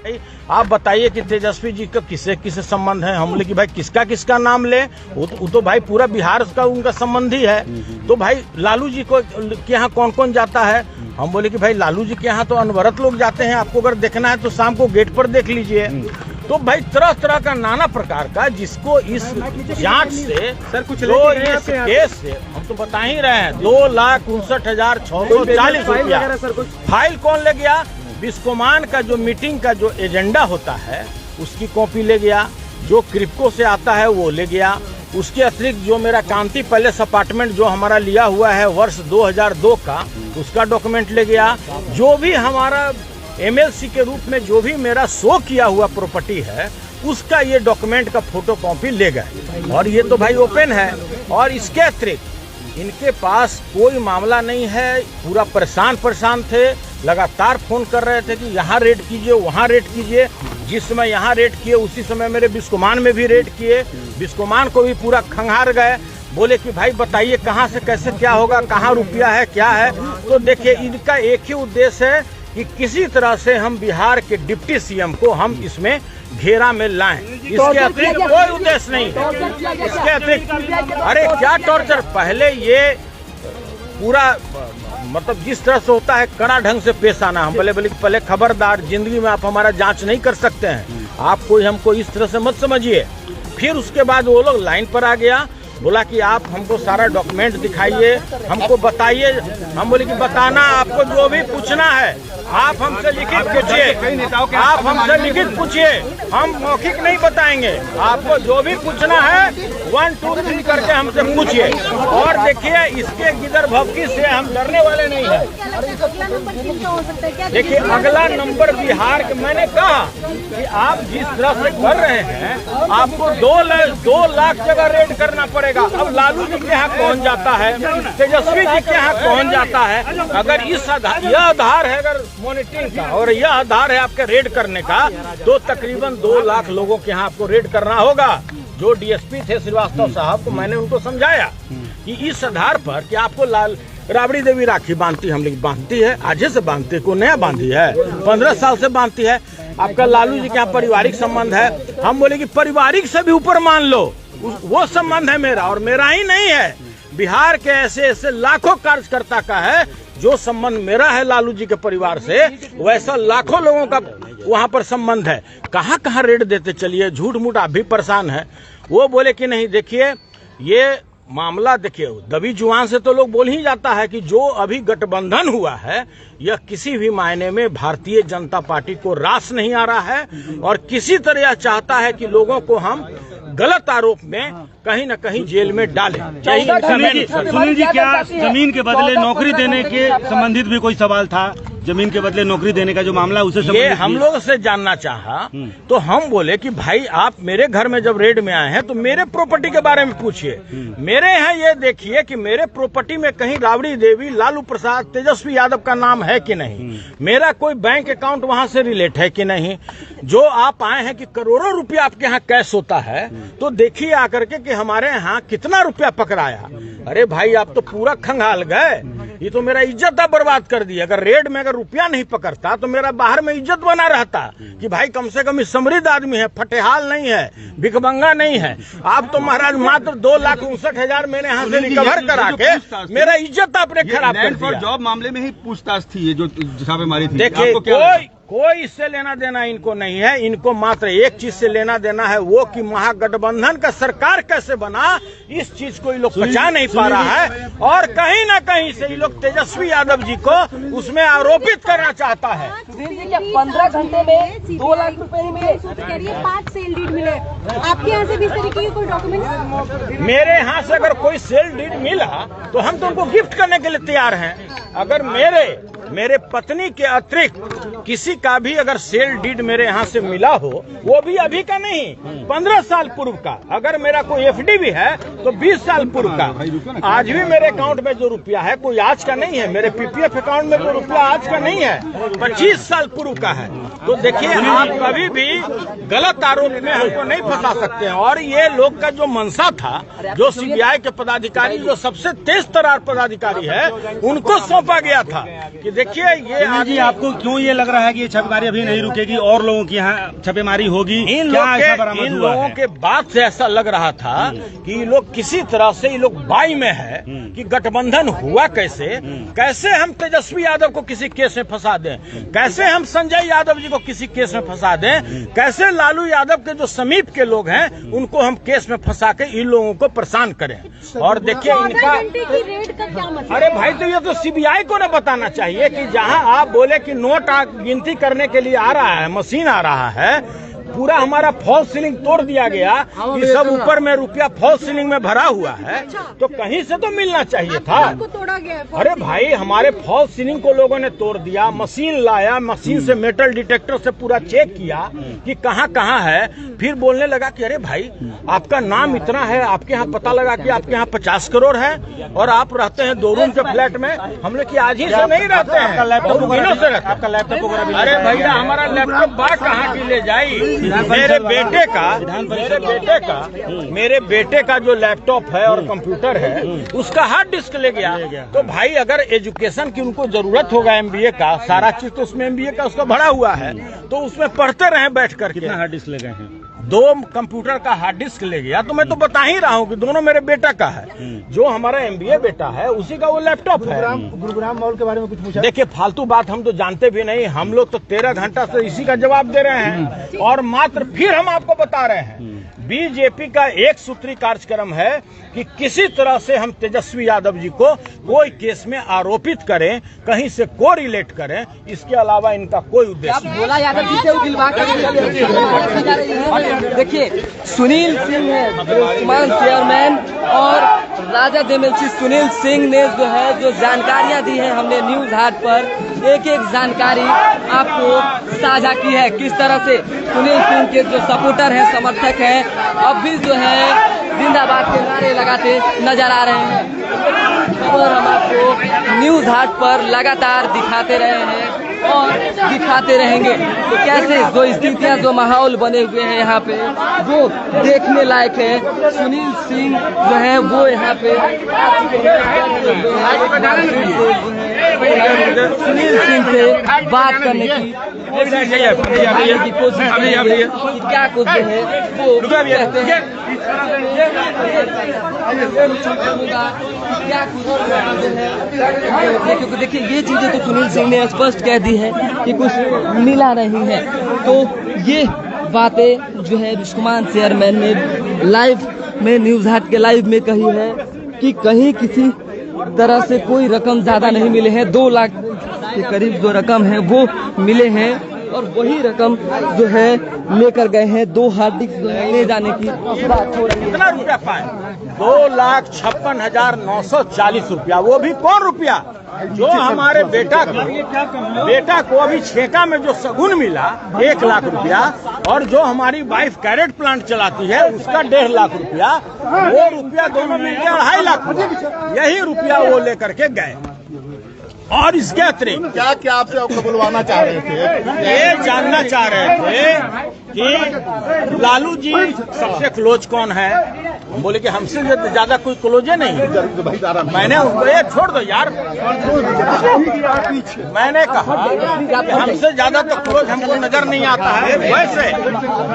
आप बताइए कि तेजस्वी जी का किससे किससे संबंध है। हम बोले कि भाई किसका किसका नाम ले, वो तो भाई पूरा बिहार का उनका संबंधी है। तो भाई लालू जी को के यहाँ कौन कौन जाता है। हम बोले कि भाई लालू जी के यहाँ तो अनवरत लोग जाते हैं, आपको अगर देखना है तो शाम को गेट पर देख लीजिए। तो भाई तरह तरह का नाना प्रकार का, जिसको इस जांच से सर कुछ इस केस से हम तो बता ही रहे हैं 2,59,640 रुपया फाइल कौन ले गया। बिस्कोमान का जो मीटिंग का जो एजेंडा होता है उसकी कॉपी ले गया, जो क्रिप्को से आता है वो ले गया। उसके अतिरिक्त जो मेरा कांति पैलेस अपार्टमेंट जो हमारा लिया हुआ है वर्ष 2002 का, उसका डॉक्यूमेंट ले गया। जो भी हमारा एमएलसी के रूप में जो भी मेरा शो किया हुआ प्रॉपर्टी है उसका ये डॉक्यूमेंट का फोटो कॉपी ले गए। और ये तो भाई ओपन है। और इसके अतिरिक्त इनके पास कोई मामला नहीं है, पूरा परेशान थे, लगातार फोन कर रहे थे कि यहाँ रेड कीजिए वहाँ रेड कीजिए। जिस समय यहाँ रेड किए उसी समय मेरे बिस्कोमान में भी रेड किए। बिस्कोमान को भी पूरा खंगार गए, बोले कि भाई बताइए कहाँ से कैसे क्या होगा, कहाँ रुपया है क्या है। तो देखिए इनका एक ही उद्देश्य है कि किसी तरह से हम बिहार के डिप्टी सीएम को हम इसमें घेरा में लाएं। इसके अतिरिक्त कोई उद्देश्य नहीं। इसके अतिरिक्त अरे क्या टॉर्चर, पहले ये पूरा मतलब जिस तरह से होता है कड़ा ढंग से पेश आना। हम बोले पहले खबरदार, जिंदगी में आप हमारा जांच नहीं कर सकते हैं, आप कोई हमको इस तरह से मत समझिए। फिर उसके बाद वो लोग लाइन पर आ गया, बोला कि आप हमको सारा डॉक्यूमेंट दिखाइए, हमको बताइए। हम बोले कि बताना आपको जो भी पूछना है आप हमसे लिखित पूछिए, आप हमसे लिखित पूछिए, हम मौखिक नहीं बताएंगे। आपको जो भी पूछना है 1 2 3 करके हमसे पूछिए। और देखिए इसके गिदर भभकी से हम डरने वाले नहीं हैं। देखिए अगला नंबर बिहार के, मैंने कहा कि आप जिस तरह से कर रहे हैं आपको 2 लाख जगह रेड करना पड़ेगा। अब लालू जी के यहाँ कौन जाता है, तेजस्वी जी के यहाँ कौन जाता है। अगर इस यह आधार है अगर मॉनिटरिंग का और यह आधार है आपके रेड करने का, तो तकरीबन 2 लाख लोगों के यहाँ आपको रेड करना होगा। जो डीएसपी थे श्रीवास्तव साहब को मैंने उनको समझाया कि इस आधार पर कि आपको राबड़ी देवी राखी बांधती, हम लोग बांधती है, आज से बांधती है, को नया बांधी है, 15 साल से बांधती है। आपका लालू जी के यहाँ पारिवारिक संबंध है, हम बोले कि पारिवारिक से भी ऊपर मान लो, वो संबंध है मेरा, और मेरा ही नहीं है, बिहार के ऐसे ऐसे लाखों कार्यकर्ता का है। जो संबंध मेरा है लालू जी के परिवार से, वैसा लाखों लोगों का वहां पर संबंध है। कहाँ कहाँ रेड देते चलिए, झूठ मूठ आप भी परेशान है। वो बोले कि नहीं, देखिए ये मामला देखिए दबी जुबान से तो लोग बोल ही जाता है कि जो अभी गठबंधन हुआ है यह किसी भी मायने में भारतीय जनता पार्टी को रास नहीं आ रहा है, और किसी तरह यह चाहता है कि लोगों को हम गलत आरोप में कहीं न कहीं जेल में डालें। सुनील जी, क्या जमीन के बदले नौकरी देने के संबंधित भी कोई सवाल था? जमीन के बदले नौकरी देने का जो मामला उसे ये हम लोग से जानना चाहा, तो हम बोले कि भाई आप मेरे घर में जब रेड में आए हैं तो मेरे प्रॉपर्टी के बारे में पूछिए। मेरे यहाँ ये देखिए कि मेरे प्रॉपर्टी में कहीं राबड़ी देवी, लालू प्रसाद, तेजस्वी यादव का नाम है कि नहीं, मेरा कोई बैंक अकाउंट वहाँ से रिलेट है कि नहीं। जो आप आए हैं कि करोड़ों रुपया आपके यहाँ कैश होता है, तो देखिए आकर के कि हमारे यहाँ कितना रुपया पकड़ाया। अरे भाई आप तो पूरा खंगाल गए, ये तो मेरा इज्जत बर्बाद कर दी। अगर रेड में अगर रुपया नहीं पकड़ता तो मेरा बाहर में इज्जत बना रहता कि भाई कम से कम इस समृद्ध आदमी है, फटेहाल नहीं है, भिखमंगा नहीं है। आप तो महाराज मात्र 2,59,000 मेरे यहाँ से रिकवर करा के मेरा इज्जत आपने खराब कर दिया। जॉब मामले में ही पूछताछ थी ये जो छापेमारी थी। देखिए कोई इससे लेना देना इनको नहीं है। इनको मात्र एक चीज से लेना देना है, वो कि महागठबंधन का सरकार कैसे बना, इस चीज को ये लोग पचा नहीं पा रहा है, और कहीं ना कहीं से ये लोग तेजस्वी यादव जी को उसमें आरोपित करना चाहता है। 15 घंटे में 2 लाख रुपए नहीं मिले, 5 सेल डीड मिले। आपके यहाँ से भी इस तरीके के कोई डॉक्यूमेंट? मेरे यहाँ से अगर कोई सेल डीड मिला तो हम तो उनको गिफ्ट करने के लिए तैयार हैं। अगर मेरे पत्नी के अतिरिक्त किसी का भी अगर सेल डीड मेरे यहाँ से मिला हो, वो भी अभी का नहीं, 15 साल पूर्व का, अगर मेरा कोई एफडी भी है तो 20 साल पूर्व का, आज भी मेरे अकाउंट में जो रुपया है कोई आज का नहीं है, मेरे पीपीएफ अकाउंट में जो रुपया आज का नहीं है, 25 साल पूर्व का है। तो देखिए आप कभी भी गलत आरोप में हमको नहीं फंसा सकते हैं। और ये लोग का जो मंशा था, जो सीबीआई के पदाधिकारी, जो सबसे तेज तरार पदाधिकारी है, उनको सौंपा गया था कि देखिए ये सुनील जी, आपको क्यों ये लग रहा है कि ये छापेमारी अभी नहीं रुकेगी और लोगों की यहाँ छापेमारी होगी? इन लोगों के बात से ऐसा लग रहा था कि ये लोग किसी तरह से ये लोग बाई में है कि गठबंधन हुआ कैसे हम तेजस्वी यादव को किसी केस में फंसा दें, कैसे हम संजय यादव जी को किसी केस में फंसा दें, कैसे लालू यादव के जो समीप के लोग हैं उनको हम केस में फंसा के इन लोगों को परेशान करें। और देखिए इनका रेड का क्या मतलब? अरे भाई, तो ये तो सीबीआई को ना बताना चाहिए कि जहां आप बोले कि नोट गिनती करने के लिए आ रहा है, मशीन आ रहा है, पूरा हमारा फॉल्स सीलिंग तोड़ दिया गया कि सब ऊपर में रुपया फॉल्स सीलिंग में भरा हुआ है, तो कहीं से तो मिलना चाहिए था। तोड़ा गया है। अरे भाई, हमारे फॉल्स सीलिंग को लोगों ने तोड़ दिया, मशीन लाया, मशीन से मेटल डिटेक्टर से पूरा चेक किया कि कहाँ कहाँ है, फिर बोलने लगा कि अरे भाई आपका नाम इतना है, आपके यहाँ पता लगा कि आपके यहाँ 50 करोड़ है और आप रहते हैं 2 रूम के फ्लैट में। हम लोग की आज ही से नहीं रहते हैं, आपका लैपटॉप दिनों से रहते हैं। आपका लैपटॉप वगैरह? अरे भैया, हमारा लैपटॉप बात कहाँ की ले जाई? मेरे बेटे का जो लैपटॉप है और कंप्यूटर है उसका हार्ड डिस्क ले गया। तो भाई, अगर एजुकेशन की उनको जरूरत होगा एमबीए का, सारा चीज तो उसमें एमबीए का उसका भरा हुआ है, तो उसमें पढ़ते रहे बैठ करके। कितना हार्ड डिस्क ले गए हैं? 2 कंप्यूटर का हार्ड डिस्क ले गया। तो मैं तो बता ही रहा हूँ कि दोनों मेरे बेटा का है। जो हमारा एमबीए बेटा है उसी का वो लैपटॉप है। गुरुग्राम मॉल के बारे में कुछ पूछा? देखिए, फालतू बात हम तो जानते भी नहीं। हम लोग तो 13 घंटा से इसी का जवाब दे रहे हैं और मात्र फिर हम आपको बता रहे हैं, बीजेपी का एक सूत्री कार्यक्रम है कि किसी तरह से हम तेजस्वी यादव जी को कोई केस में आरोपित करें, कहीं से को रिलेट करें, इसके अलावा इनका कोई उद्देश्य भोला यादव जी से दिलवा कर देखिए, सुनील सिंह है वर्तमान चेयरमैन और राजद एमएलसी सुनील सिंह ने जो जानकारियां दी है, हमने न्यूज हाट पर एक जानकारी आपको साझा की है। किस तरह से सुनील सिंह के जो सपोर्टर हैं, समर्थक हैं, अब भी जिंदाबाद के नारे लगाते नजर आ रहे हैं और हम आपको न्यूज हाट पर लगातार दिखाते रहे हैं और दिखाते रहेंगे। तो कैसे जो स्थितियां, जो माहौल बने हुए हैं यहाँ पे, जो देखने लायक है। सुनील सिंह जो है वो यहाँ पे सुनील सिंह से बात करने की कोशिश की, क्या कुछ जो है वो कहते हैं, क्या कुछ, क्योंकि देखिए ये चीजें तो सुनील सिंह ने स्पष्ट कह दी है कि कुछ मिला नहीं है। तो ये बातें जो है विश्वमान चेयरमैन ने लाइव में, न्यूज हाट के लाइव में कही है कि कहीं किसी तरह से कोई रकम ज्यादा नहीं मिले हैं। 2 लाख के करीब जो रकम है वो मिले हैं और वही रकम जो है लेकर गए हैं। 2 हार्ड डिस्क ले जाने की बात हो रही है। कितना रुपया पाए? 2,56,940 रुपया। वो भी कौन रुपया? जो हमारे बेटा को अभी छेका में जो सगुन मिला 1 लाख रुपया, और जो हमारी वाइफ कैरेट प्लांट चलाती है उसका 1.5 लाख रुपया, वो रुपया दोनों मिलकर 2.5 लाख रुपया, यही रुपया वो लेकर के गए। और इसके अतिरिक्त क्या आपसे बुलवाना चाह रहे थे? ये जानना चाह रहे थे कि लालू जी सबसे क्लोज कौन है। बोले कि हमसे ज्यादा कोई क्लोज नहीं है। मैंने उनको, ये छोड़ दो यार, मैंने कहा कि हमसे ज्यादा तो क्लोज हमको नजर नहीं आता है। वैसे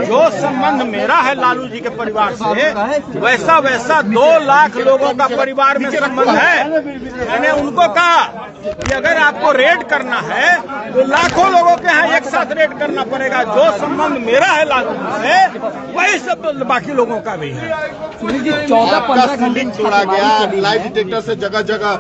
जो संबंध मेरा है लालू जी के परिवार से, वैसा 2 लाख लोगों का परिवार में संबंध है। मैंने उनको कहा कि अगर आपको रेड करना है तो लाखों लोगों के यहाँ एक साथ रेड करना पड़ेगा। जो संबंध मेरा है लालू से, वही सब बाकी लोगों का भी है। 14-15 घंटे छोड़ा गया, लाइव डिटेक्टर से जगह जगह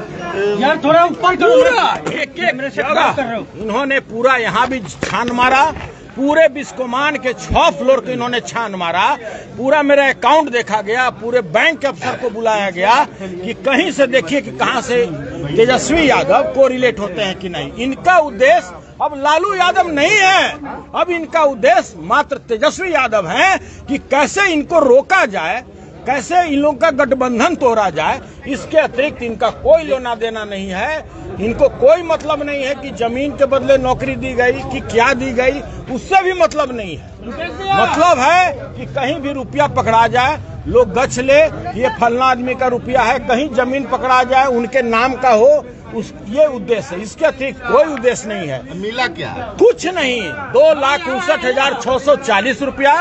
यार थोड़ा ऊपर पूरा एक जगह इन्होंने पूरा यहाँ भी छान मारा। पूरे बिस्कोमान के 6 फ्लोर के इन्होंने छान मारा। पूरा मेरा अकाउंट देखा गया, पूरे बैंक के अफसर को बुलाया गया कि कहीं से देखिए कि कहां से तेजस्वी यादव को रिलेट होते हैं कि नहीं। इनका उद्देश्य अब लालू यादव नहीं है, अब इनका उद्देश्य मात्र तेजस्वी यादव है कि कैसे इनको रोका जाए, कैसे इन लोगों का गठबंधन तोड़ा जाए। इसके अतिरिक्त इनका कोई लेना देना नहीं है। इनको कोई मतलब नहीं है कि जमीन के बदले नौकरी दी गई कि क्या दी गई, उससे भी मतलब नहीं है। मतलब है कि कहीं भी रुपया पकड़ा जाए, लोग गछ ले ये फलना आदमी का रुपया है, कहीं जमीन पकड़ा जाए उनके नाम का हो, ये उद्देश्य है, इसके अतिरिक्त कोई उद्देश्य नहीं है। मिला क्या? कुछ नहीं, 2,59,640 रुपया।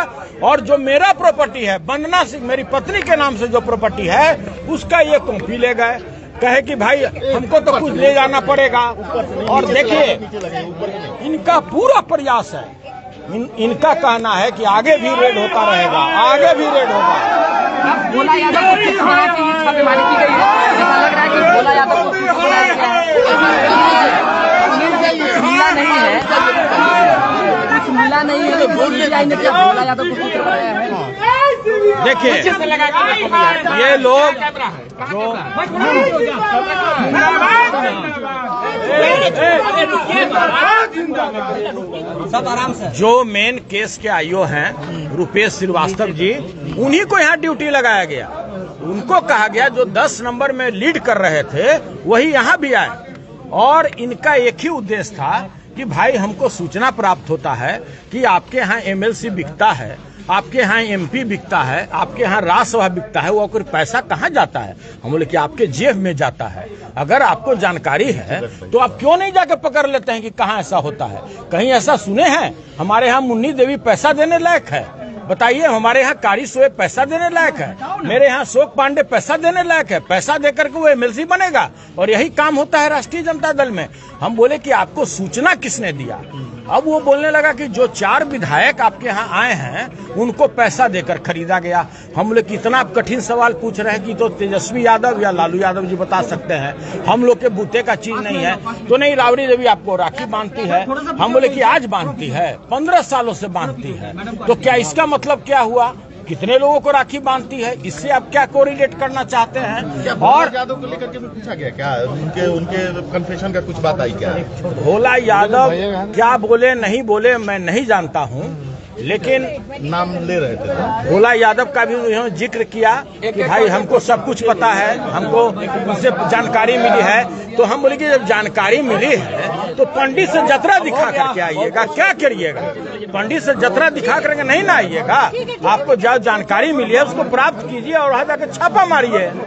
और जो मेरा प्रॉपर्टी है, वंदना सिंह मेरी पत्नी के नाम से जो प्रॉपर्टी है, उसका ये कॉपी ले गए, कहे कि भाई हमको तो कुछ ले जाना पड़ेगा। और देखिए इनका पूरा प्रयास है, इनका कहना है कि आगे भी रेड होता रहेगा, आगे भी रेड होगा। भोला यादव को किस तरह की छापेमारी की गई है? ऐसा लग रहा है कि भोला यादव को किस तरह मिला नहीं है, कुछ मिला नहीं है, तो सीबीआई ने क्या भोला यादव को सूत्र बनाया है? देखिए ये लोग जो मेन केस के आईओ हैं रुपेश श्रीवास्तव जी, उन्हीं को यहाँ ड्यूटी लगाया गया। उनको कहा गया जो 10 नंबर में लीड कर रहे थे वही यहाँ भी आए। और इनका एक ही उद्देश्य था कि भाई हमको सूचना प्राप्त होता है कि आपके यहाँ एमएलसी बिकता है, आपके यहाँ एमपी बिकता है, आपके यहाँ राज्यसभा बिकता है, वो कोई पैसा कहाँ जाता है? हम बोले कि आपके जेब में जाता है। अगर आपको जानकारी है तो आप क्यों नहीं जाकर पकड़ लेते हैं कि कहाँ ऐसा होता है? कहीं ऐसा सुने हैं हमारे यहाँ मुन्नी देवी पैसा देने लायक है? बताइए, हमारे यहाँ कारी सोए पैसा देने लायक है? मेरे यहाँ अशोक पांडे पैसा देने लायक है? पैसा देकर के वो एमएलसी बनेगा? और यही काम होता है राष्ट्रीय जनता दल में। हम बोले कि आपको सूचना किसने दिया? अब वो बोलने लगा कि जो 4 विधायक आपके यहाँ आए हैं उनको पैसा देकर खरीदा गया। हम लोग कितना कठिन सवाल पूछ रहे हैं कि तो तेजस्वी यादव या लालू यादव जी बता सकते हैं, हम लोग के बूते का चीज नहीं है। तो नहीं, राबड़ी देवी आपको राखी बांधती है। हम बोले कि आज बांधती है, 15 सालों से बांधती है। तो क्या इसका मतलब क्या हुआ? कितने लोगों को राखी बांधती है? इससे आप क्या कोरिलेट करना चाहते हैं? और यादव को लेकर के भी पूछा गया क्या? उनके कन्फेशन का कुछ बात आई क्या? भोला यादव क्या बोले नहीं बोले मैं नहीं जानता हूं, लेकिन नाम ले रहे थे भोला यादव का भी उन्होंने जिक्र किया कि भाई हमको सब कुछ पता है, हमको उससे जानकारी मिली है। तो हम बोले कि जब जानकारी मिली है तो पंडित से जतरा दिखा करके आइएगा। क्या करिएगा? पंडित से जतरा दिखा करके नहीं ना आइएगा। आपको जो जानकारी मिली है उसको प्राप्त कीजिए और वहां जाकर छापा मारिए।